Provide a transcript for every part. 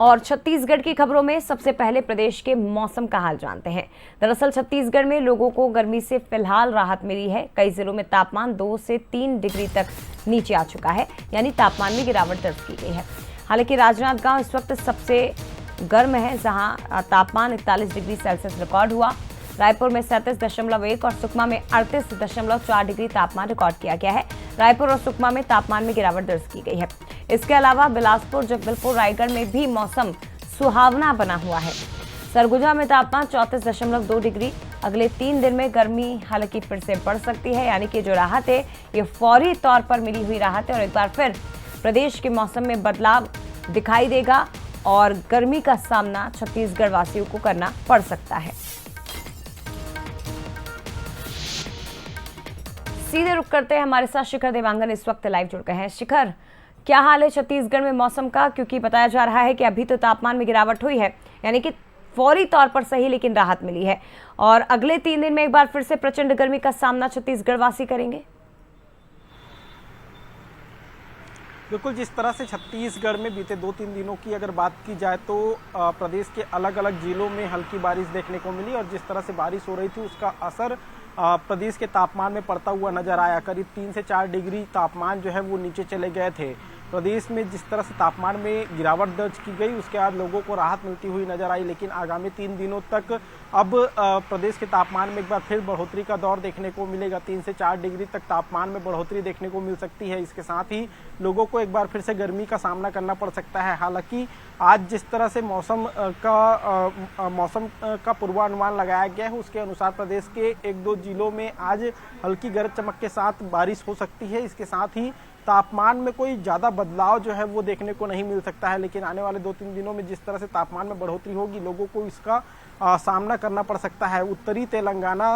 और छत्तीसगढ़ की खबरों में सबसे पहले प्रदेश के मौसम का हाल जानते हैं। दरअसल छत्तीसगढ़ में लोगों को गर्मी से फिलहाल राहत मिली है। कई जिलों में तापमान 2 से 3 डिग्री तक नीचे आ चुका है, यानी तापमान में गिरावट दर्ज की गई है। हालांकि राजनांदगांव इस वक्त सबसे गर्म है, जहां तापमान 41 डिग्री सेल्सियस रिकॉर्ड हुआ। रायपुर में 37.1 और सुकमा में 38.4 डिग्री तापमान रिकॉर्ड किया गया है। रायपुर और सुकमा में तापमान में गिरावट दर्ज की गई है। इसके अलावा बिलासपुर, जगदलपुर, रायगढ़ में भी मौसम सुहावना बना हुआ है। सरगुजा में तापमान 34.2 डिग्री। अगले 3 दिन में गर्मी हालांकि फिर से बढ़ सकती है, यानी कि जो राहत है ये फौरी तौर पर मिली हुई राहत है और एक बार फिर प्रदेश के मौसम में बदलाव दिखाई देगा और गर्मी का सामना छत्तीसगढ़ वासियों को करना पड़ सकता है। सीधे रुक करते हैं, हमारे साथ शिखर देवांगन इस वक्त लाइव जुड़ गए हैं। शिखर, क्या हाल है छत्तीसगढ़ में मौसम का? क्योंकि बताया जा रहा है कि अभी तो तापमान में गिरावट हुई है, यानी कि फौरी तौर पर सही लेकिन राहत मिली है, और अगले 3 दिन में एक बार फिर से प्रचंड गर्मी का सामना छत्तीसगढ़ वासी करेंगे। बिल्कुल, जिस तरह से छत्तीसगढ़ में बीते 2-3 दिनों की अगर बात की जाए तो प्रदेश के अलग अलग जिलों में हल्की बारिश देखने को मिली और जिस तरह से बारिश हो रही थी उसका असर प्रदेश के तापमान में पड़ता हुआ नजर आया। करीब 3 से 4 डिग्री तापमान जो है वो नीचे चले गए थे। प्रदेश में जिस तरह से तापमान में गिरावट दर्ज की गई उसके बाद लोगों को राहत मिलती हुई नजर आई, लेकिन आगामी 3 दिनों तक अब प्रदेश के तापमान में एक बार फिर बढ़ोतरी का दौर देखने को मिलेगा। 3 से 4 डिग्री तक तापमान में बढ़ोतरी देखने को मिल सकती है। इसके साथ ही लोगों को एक बार फिर से गर्मी का सामना करना पड़ सकता है। हालांकि आज जिस तरह से मौसम का पूर्वानुमान लगाया गया है उसके अनुसार प्रदेश के 1-2 जिलों में आज हल्की गरज चमक के साथ बारिश हो सकती है। इसके साथ ही तापमान में कोई ज़्यादा बदलाव जो है वो देखने को नहीं मिल सकता है, लेकिन आने वाले 2-3 दिनों में जिस तरह से तापमान में बढ़ोतरी होगी लोगों को इसका सामना करना पड़ सकता है। उत्तरी तेलंगाना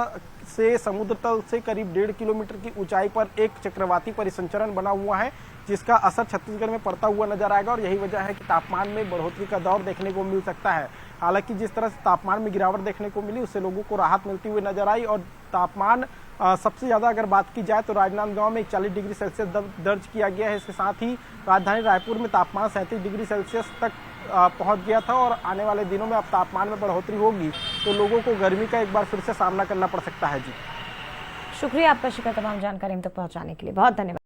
से समुद्र तल से करीब 1.5 किलोमीटर की ऊंचाई पर एक चक्रवाती परिसंचरण बना हुआ है, जिसका असर छत्तीसगढ़ में पड़ता हुआ नजर आएगा और यही वजह है कि तापमान में बढ़ोतरी का दौर देखने को मिल सकता है। हालांकि जिस तरह से तापमान में गिरावट देखने को मिली उससे लोगों को राहत मिलती हुई नजर आई और तापमान सबसे ज़्यादा अगर बात की जाए तो राजनांदगांव में 41 डिग्री सेल्सियस दर्ज किया गया है। इसके साथ ही राजधानी रायपुर में तापमान 37 डिग्री सेल्सियस तक पहुंच गया था और आने वाले दिनों में अब तापमान में बढ़ोतरी होगी तो लोगों को गर्मी का एक बार फिर से सामना करना पड़ सकता है। जी शुक्रिया आपका शिखर, तमाम जानकारी हम तक पहुंचाने के लिए बहुत धन्यवाद।